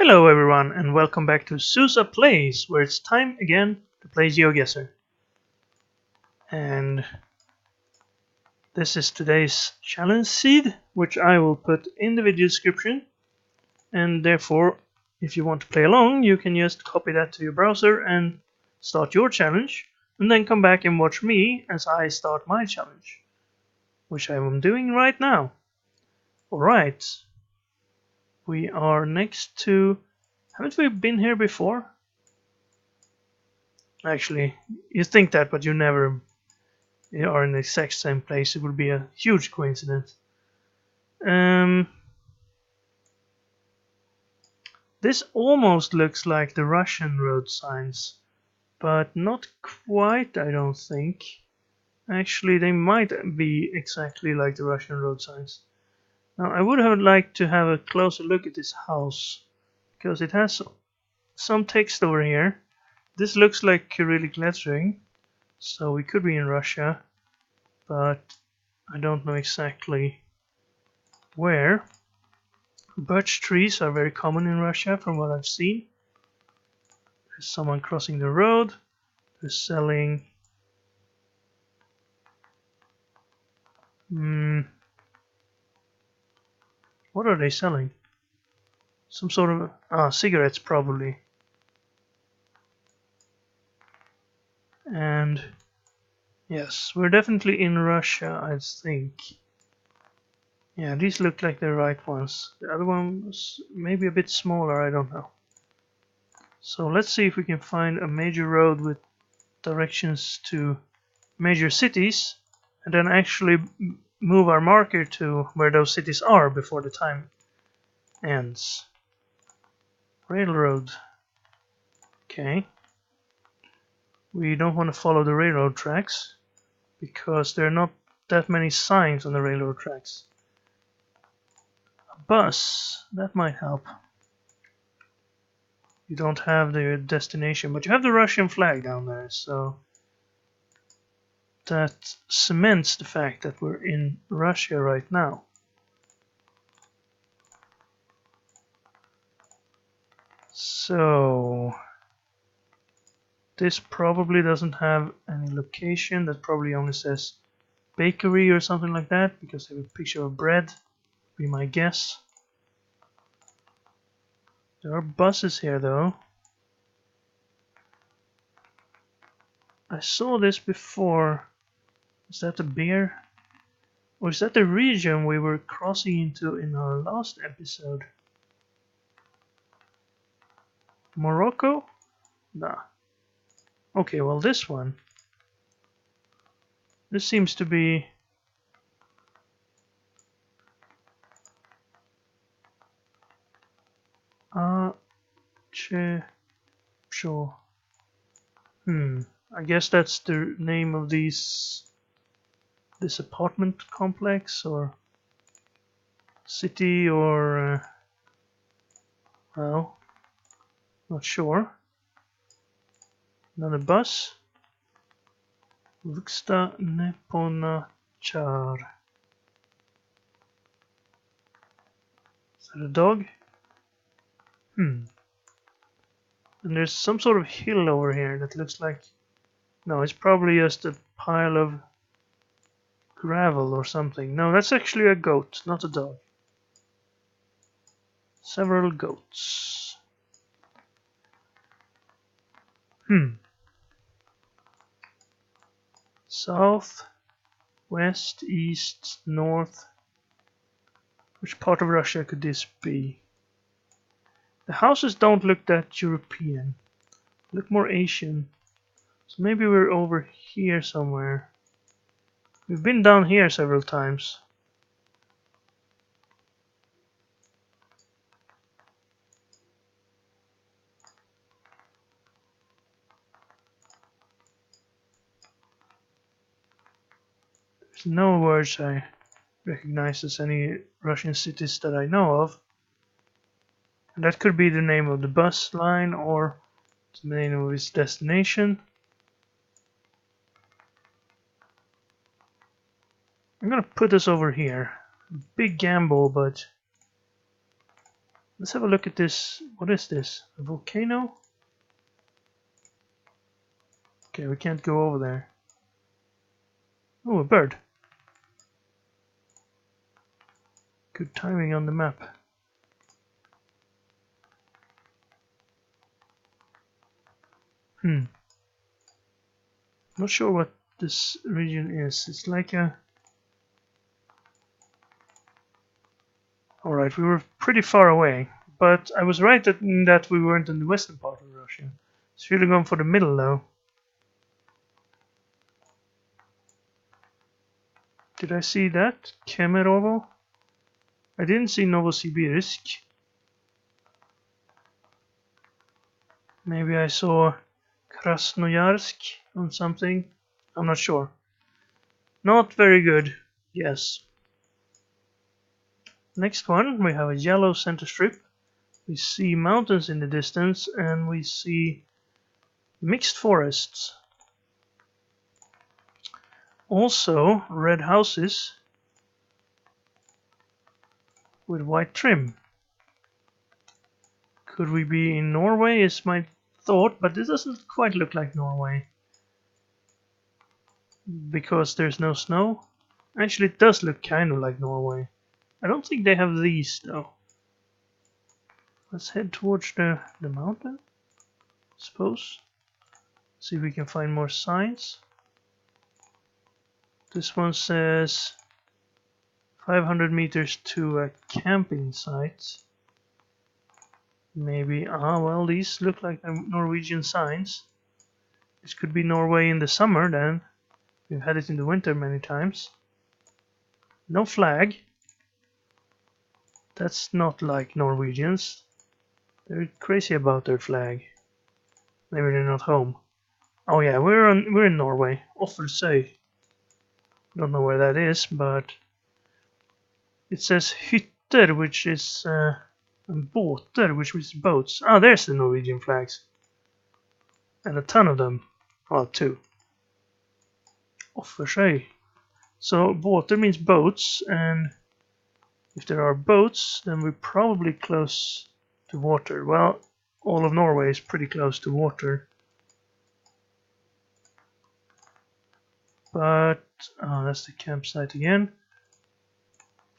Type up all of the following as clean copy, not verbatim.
Hello everyone and welcome back to Susa Plays, where it's time again to play GeoGuessr. And this is today's challenge seed, which I will put in the video description. And therefore, if you want to play along, you can just copy that to your browser and start your challenge. And then come back and watch me as I start my challenge, which I am doing right now. Alright, we are next to... Haven't we been here before? Actually, you think that, but you never are in the exact same place. It would be a huge coincidence. This almost looks like the Russian road signs, but not quite, I don't think. Actually, they might be exactly like the Russian road signs. Now, I would have liked to have a closer look at this house, because it has some text over here. This looks like Cyrillic lettering, so we could be in Russia, but I don't know exactly where. Birch trees are very common in Russia from what I've seen. There's someone crossing the road. They're selling what are they selling? Some sort of cigarettes probably. And yes, we're definitely in Russia, I think. Yeah, these look like the right ones. The other one was maybe a bit smaller, I don't know. So let's see if we can find a major road with directions to major cities and then actually move our marker to where those cities are before the time ends. Railroad. Okay. We don't want to follow the railroad tracks because there are not that many signs on the railroad tracks. A bus, that might help. You don't have the destination, but you have the Russian flag down there, so that cements the fact that we're in Russia right now. So this probably doesn't have any location. That probably only says bakery or something like that, because they have a picture of bread, be my guess. There are buses here though. I saw this before. Is that a beer? Or is that the region we were crossing into in our last episode? Morocco? Nah. Okay, well this one. This seems to be... Sure. I guess that's the name of this apartment complex or city or well, not sure. Another bus. Vuksta Neponachar. Is that a dog? And there's some sort of hill over here that looks like... No, it's probably just a pile of gravel or something. No, that's actually a goat, not a dog. Several goats. South, west, east, north. Which part of Russia could this be? The houses don't look that European. Look more Asian. So maybe we're over here somewhere. We've been down here several times. There's no words I recognize as any Russian cities that I know of. And that could be the name of the bus line or the name of its destination. I'm gonna put this over here. Big gamble, but Let's have a look at this. What is this? A volcano? Okay, we can't go over there. Oh, a bird. Good timing on the map. Not sure what this region is. It's like a... Alright, we were pretty far away. But I was right that we weren't in the western part of Russia. It's really going for the middle though. Did I see that? Kemerovo? I didn't see Novosibirsk. Maybe I saw Krasnoyarsk on something. I'm not sure. Not very good. Yes. Next one, we have a yellow center strip. We see mountains in the distance and we see mixed forests. Also red houses with white trim. Could we be in Norway is my thought, but this doesn't quite look like Norway. Because there's no snow. Actually it does look kind of like Norway. I don't think they have these though. Let's head towards the mountain, I suppose. See if we can find more signs. This one says 500 meters to a camping site. Maybe, well, these look like Norwegian signs. This could be Norway in the summer then. We've had it in the winter many times. No flag. That's not like Norwegians. They're crazy about their flag. Maybe they're not home. Oh yeah, we're in Norway. Offersøy. Don't know where that is, but it says hytter, which is båter, which is boats. Ah, there's the Norwegian flags, and a ton of them. Well, two. Offersøy. So båter means boats, and if there are boats, then we're probably close to water. Well, all of Norway is pretty close to water. But, that's the campsite again.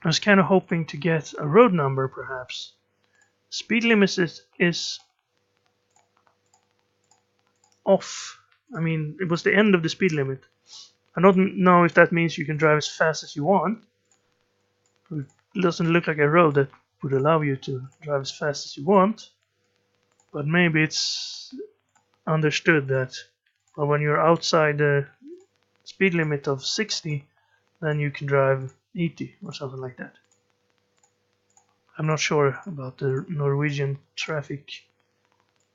I was kind of hoping to get a road number, perhaps. Speed limit is off. I mean, it was the end of the speed limit. I don't know if that means you can drive as fast as you want. It doesn't look like a road that would allow you to drive as fast as you want. But maybe it's understood that when you're outside the speed limit of 60, then you can drive 80 or something like that. I'm not sure about the Norwegian traffic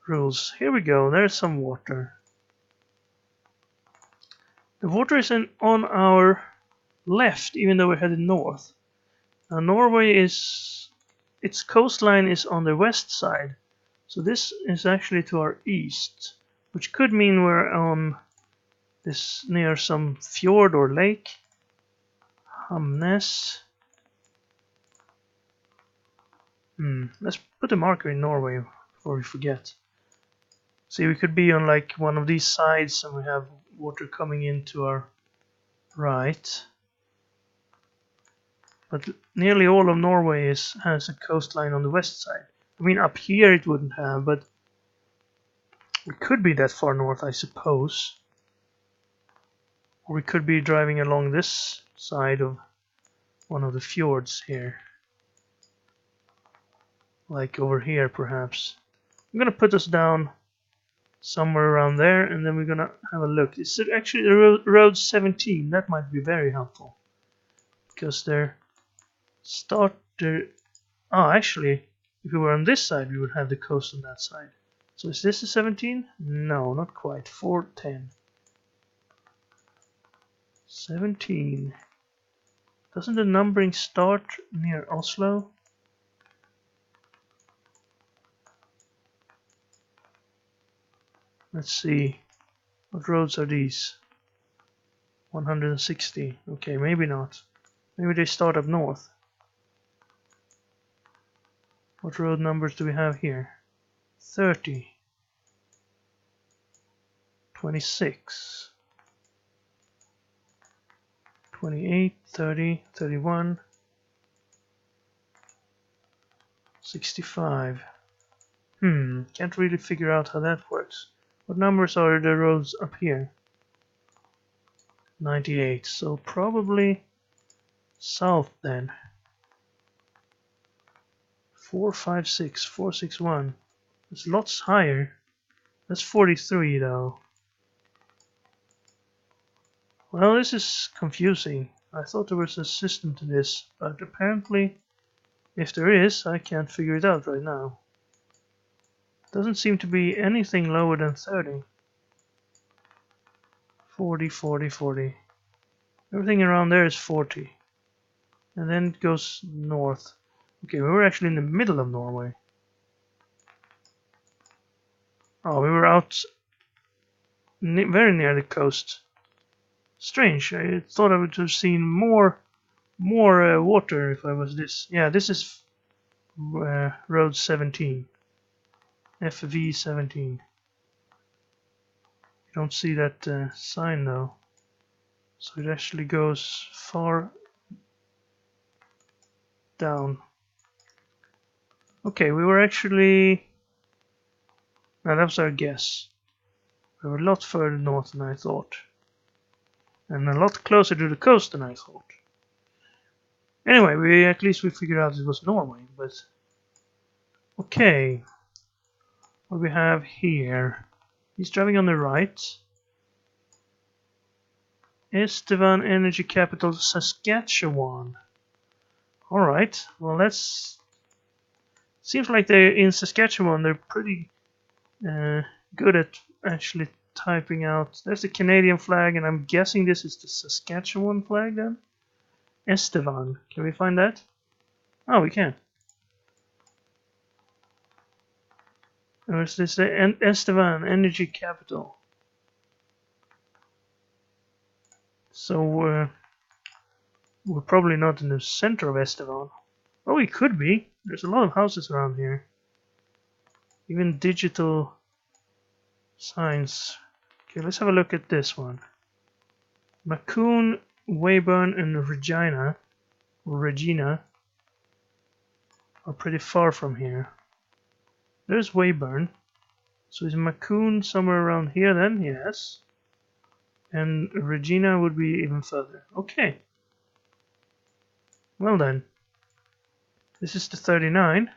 rules. Here we go, there's some water. The water is on our left, even though we're headed north. Now Norway its coastline is on the west side, so this is actually to our east, which could mean we're on this near some fjord or lake. Hamnes. Let's put a marker in Norway before we forget. See, we could be on like one of these sides and we have water coming into our right. But nearly all of Norway has a coastline on the west side. I mean, up here it wouldn't have, but we could be that far north, I suppose. Or we could be driving along this side of one of the fjords here. Like over here, perhaps. I'm gonna put us down somewhere around there, and then we're gonna have a look. Is it actually road 17? That might be very helpful. Because they're actually, if we were on this side, we would have the coast on that side. So is this a 17? No, not quite. 410. 17. Doesn't the numbering start near Oslo? Let's see. What roads are these? 160. Okay, maybe not. Maybe they start up north. What road numbers do we have here? 30, 26, 28, 30, 31, 65. Can't really figure out how that works. What numbers are the roads up here? 98, so probably south then. 456, 461. It's lots higher. That's 43 though. Well, this is confusing. I thought there was a system to this, but apparently, if there is, I can't figure it out right now. Doesn't seem to be anything lower than 30. 40, 40, 40. Everything around there is 40. And then it goes north. Okay, we were actually in the middle of Norway. Oh, we were out very near the coast. Strange. I thought I would have seen more water if I was this. Yeah, this is road 17. FV 17. You don't see that sign though. So it actually goes far down. Okay, we were actually... Now that was our guess. We were a lot further north than I thought. And a lot closer to the coast than I thought. Anyway, at least we figured out it was Norway, but... Okay. What do we have here? He's driving on the right. Estevan Energy Capital, Saskatchewan. Alright, well that's... Seems like they're in Saskatchewan, they're pretty good at actually typing out. There's the Canadian flag, and I'm guessing this is the Saskatchewan flag then? Estevan, can we find that? Oh, we can. Or is this the Estevan Energy Capital? So we're probably not in the center of Estevan. Oh, we could be. There's a lot of houses around here. Even digital signs. Okay, let's have a look at this one. Macon, Weyburn, and Regina are pretty far from here. There's Weyburn. So is Macon somewhere around here then? Yes. And Regina would be even further. Okay. Well then. This is the 39.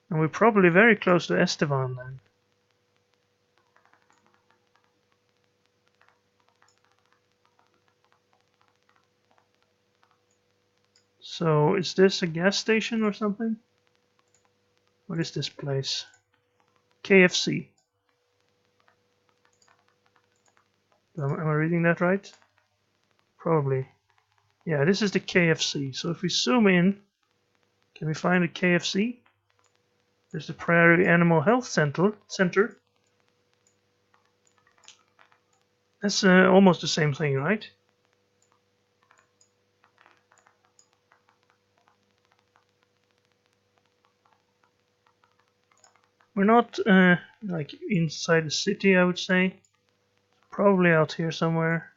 And we're probably very close to Estevan then. So is this a gas station or something? What is this place? KFC. Am I reading that right? Probably. Yeah, this is the KFC. So if we zoom in, can we find the KFC? There's the Prairie Animal Health Center. That's almost the same thing, right? We're not like inside the city, I would say. Probably out here somewhere.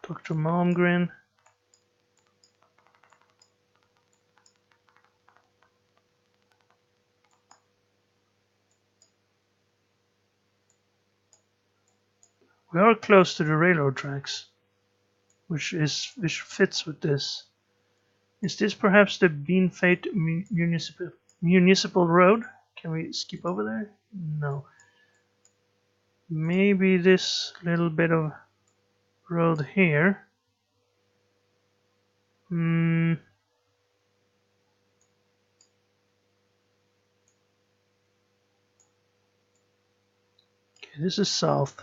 Dr. Malmgren. We are close to the railroad tracks, which fits with this. Is this perhaps the Beanfate municipal road? Can we skip over there? No. Maybe this little bit of road here. Okay, this is south.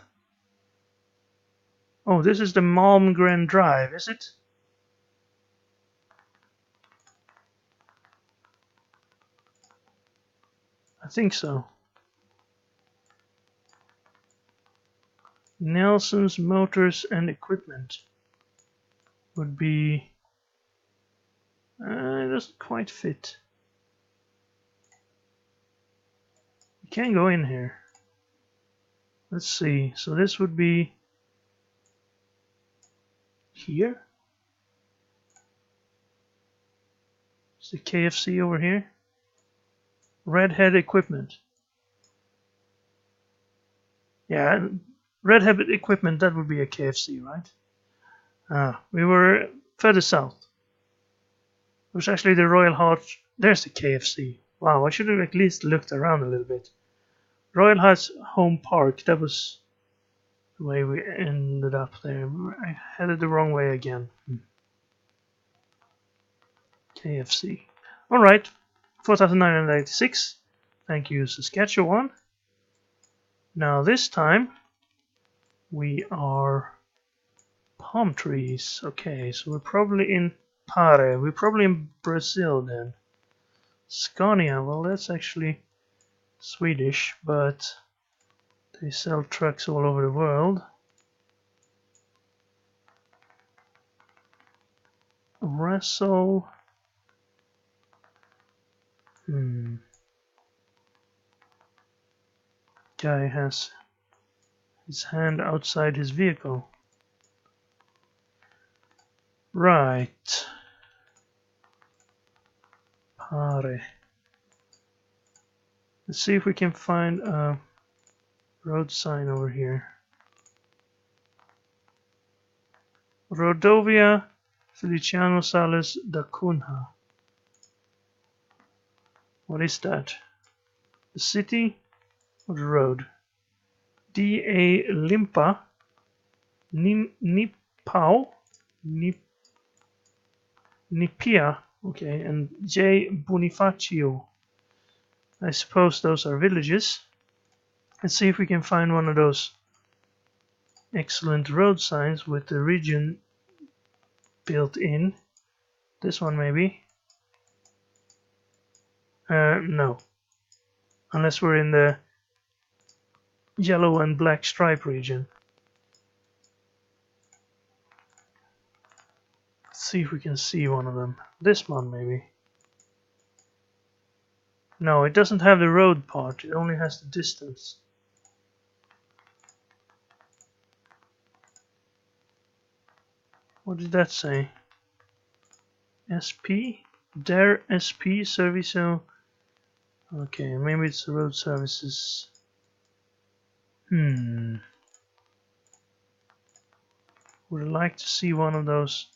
Oh, this is the Malmgren Drive, is it? I think so. Nelson's Motors and Equipment would be It doesn't quite fit. You can't go in here. Let's see. So this would be here. Is the KFC over here? Redhead equipment. Yeah, Redhead equipment, that would be a KFC, right? Ah, we were further south. It was actually the Royal Heart. There's the KFC. Wow, I should have at least looked around a little bit. Royal Hearts Home Park, that was the way we ended up there. I headed the wrong way again. KFC. Alright, 4,986. Thank you, Saskatchewan. Now this time we are palm trees. Okay, so we're probably in Pare. We're probably in Brazil then. Scania, well that's actually Swedish, but they sell trucks all over the world. Wrestle. Guy has his hand outside his vehicle. Right. Pare. Let's see if we can find a road sign over here. Rodovia Feliciano Sales da Cunha. What is that? The city or the road? D.A. Limpa. Nipao. Nipia. Okay, and J. Bonifacio. I suppose those are villages. Let's see if we can find one of those excellent road signs with the region built in. This one maybe. No. Unless we're in the yellow and black stripe region. Let's see if we can see one of them. This one maybe. No, it doesn't have the road part, it only has the distance. What did that say? SP? Der SP Servicio. Okay, maybe it's the road services. Would like to see one of those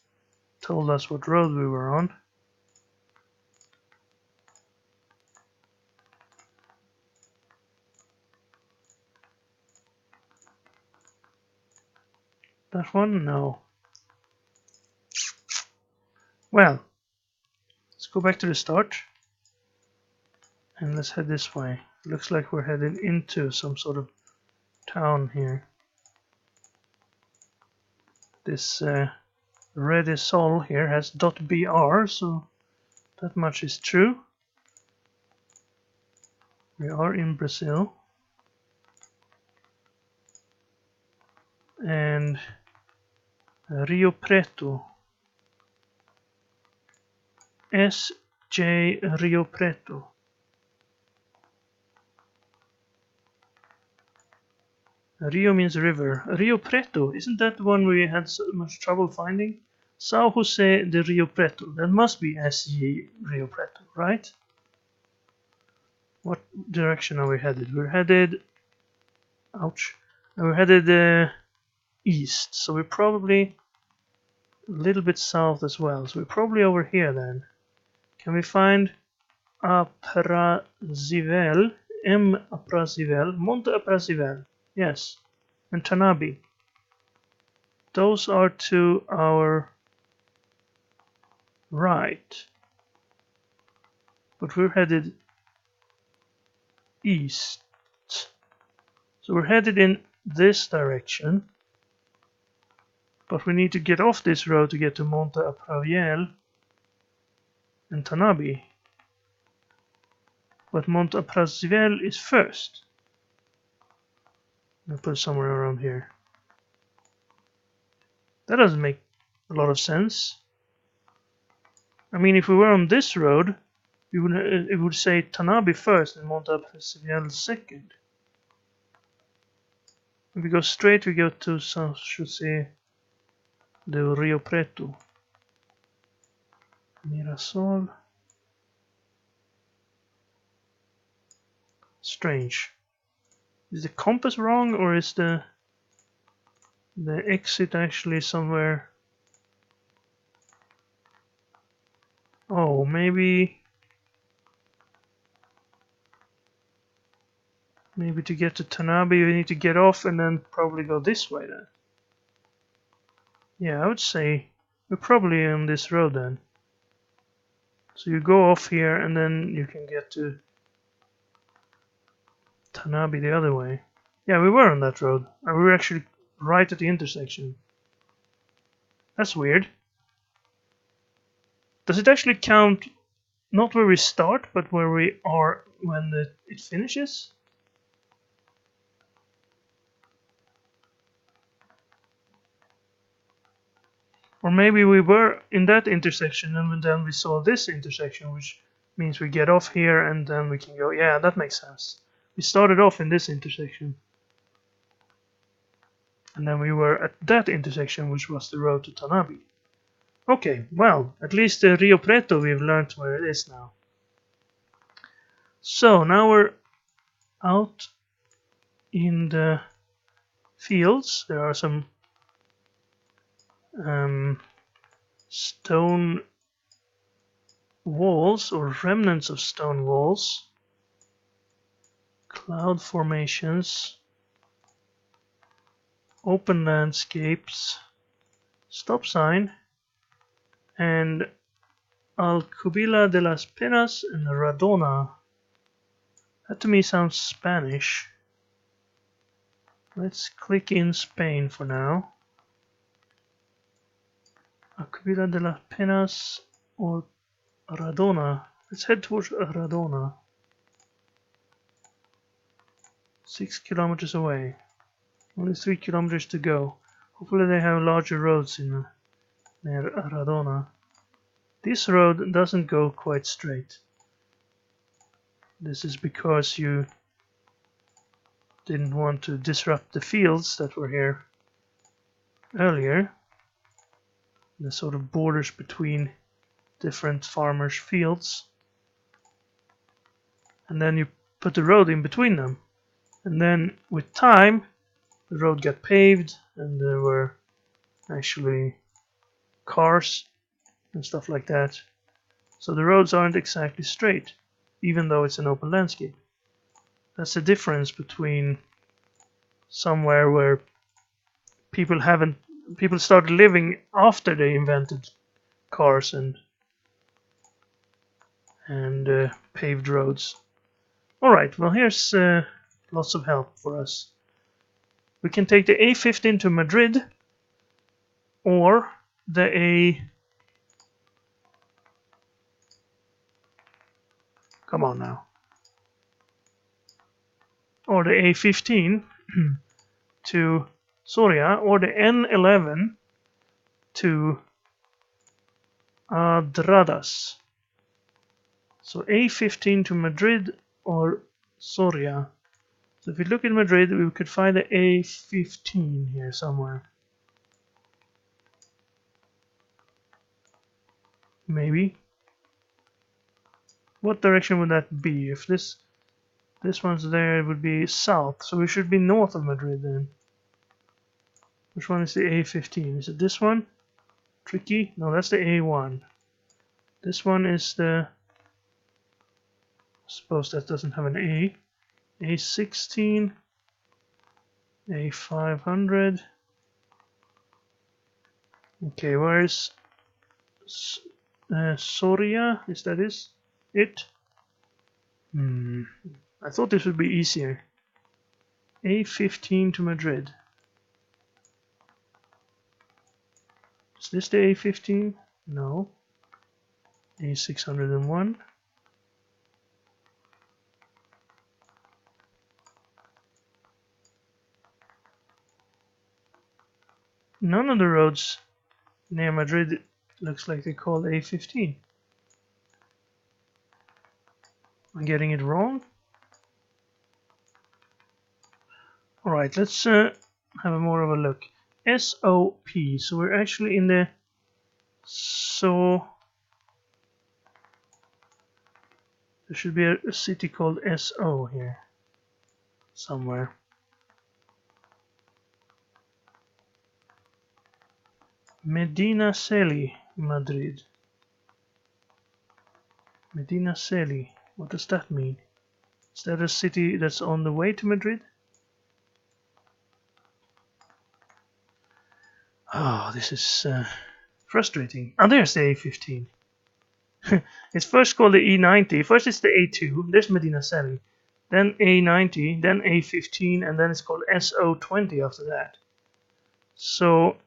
told us what road we were on. That one? No. Well, let's go back to the start and let's head this way. Looks like we're heading into some sort of town here. This Redisol here has .br, so that much is true. We are in Brazil. And Rio Preto. S.J. Rio Preto. Rio means river. Rio Preto, isn't that the one we had so much trouble finding? São José de Rio Preto. That must be S.J. Rio Preto, right? What direction are we headed? We're headed... Ouch. We're headed east, so we're probably a little bit south as well. So we're probably over here then. Can we find Aprazível? M. Aprazível? Monte Aprazível. Yes. And Tanabe. Those are to our right. But we're headed east. So we're headed in this direction. But we need to get off this road to get to Monte Aprazível and Tanabe. But Monte Aprazível is first. I'll put it somewhere around here. That doesn't make a lot of sense. I mean, if we were on this road, it would say Tanabe first and Montapesviel second. If we go straight, we go to San Jose del Rio Preto. Mirasol. Strange. Is the compass wrong, or is the exit actually somewhere? Oh, maybe to get to Tanabe we need to get off and then probably go this way then. Yeah, I would say we're probably on this road then. So you go off here and then you can get to Tanabe the other way. Yeah, we were on that road. We were actually right at the intersection. That's weird. Does it actually count not where we start, but where we are when it finishes? Or maybe we were in that intersection and then we saw this intersection, which means we get off here and then we can go. Yeah, that makes sense. We started off in this intersection. And then we were at that intersection, which was the road to Tanabe. Okay, well, at least the Rio Preto we've learned where it is now. So now we're out in the fields. There are some stone walls or remnants of stone walls, cloud formations, open landscapes, stop sign, and Alcubilla de las Penas and Radona. That to me sounds Spanish. Let's click in Spain for now. Alcubilla de las Penas or Radona. Let's head towards Radona. 6 kilometers away. Only 3 kilometers to go. Hopefully they have larger roads in near Radona. This road doesn't go quite straight. This is because you didn't want to disrupt the fields that were here earlier. The sort of borders between different farmers' fields. And then you put the road in between them. And then with time, the road got paved and there were actually cars and stuff like that. So the roads aren't exactly straight, even though it's an open landscape. That's the difference between somewhere where people started living after they invented cars and paved roads. Alright, well here's lots of help for us. We can take the A15 to Madrid or the come on now. Or the A15 to Soria, or the N11 to Adradas. So A15 to Madrid or Soria. So if we look at Madrid, we could find the A15 here somewhere. Maybe. What direction would that be? If this one's there, it would be south. So we should be north of Madrid then. Which one is the A15? Is it this one? Tricky? No, that's the A1. This one is the... I suppose that doesn't have an A. A16. A500. Okay, where is Soria? Is that it? I thought this would be easier. A15 to Madrid. Is this the A15? No. A601. None of the roads near Madrid looks like they're called A15. I'm getting it wrong. Alright, let's have a more of a look. SOP, so we're actually in the there should be a city called SO here somewhere. Medinaceli, Madrid. Medinaceli, what does that mean? Is that a city that's on the way to Madrid? Oh, this is frustrating. Oh, there's the A15. It's first called the E90. First it's the A2, there's Medinaceli. Then A90, then A15, and then it's called SO20 after that. So,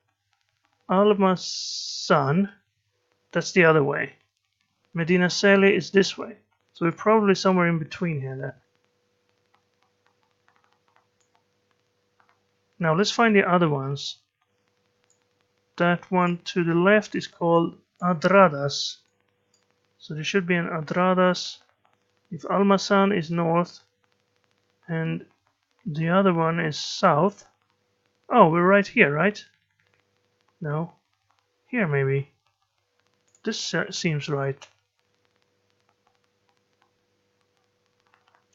Almazan, that's the other way. Medinaceli is this way. So we're probably somewhere in between here then. Now let's find the other ones. That one to the left is called Adradas. So there should be an Adradas if Almazan is north and the other one is south. Oh, we're right here, right? No. Here maybe. This seems right.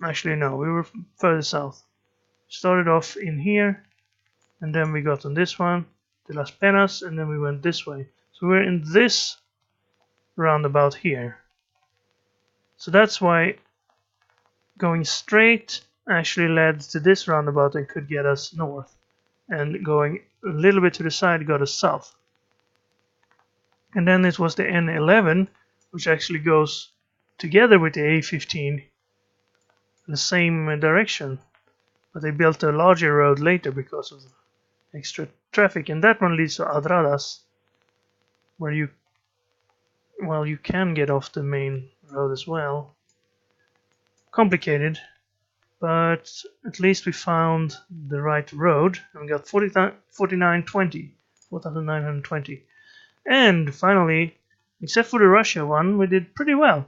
Actually no, we were further south. Started off in here and then we got on this one, the Las Penas, and then we went this way. So we're in this roundabout here. So that's why going straight actually led to this roundabout and could get us north. And going a little bit to the side got us south. And then it was the N11, which actually goes together with the A15 in the same direction. But they built a larger road later because of extra traffic. And that one leads to Adradas, where you can get off the main road as well. Complicated, but at least we found the right road and we got 4,920. And finally, except for the Russia one, we did pretty well.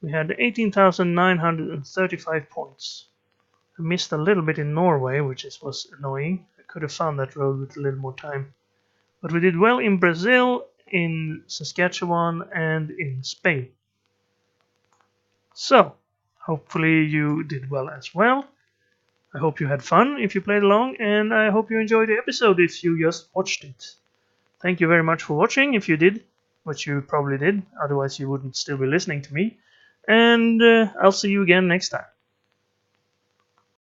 We had 18,935 points. I missed a little bit in Norway, which was annoying. I could have found that road with a little more time. But we did well in Brazil, in Saskatchewan, and in Spain. So, hopefully you did well as well. I hope you had fun if you played along, and I hope you enjoyed the episode if you just watched it. Thank you very much for watching if you did, which you probably did, otherwise you wouldn't still be listening to me. And I'll see you again next time.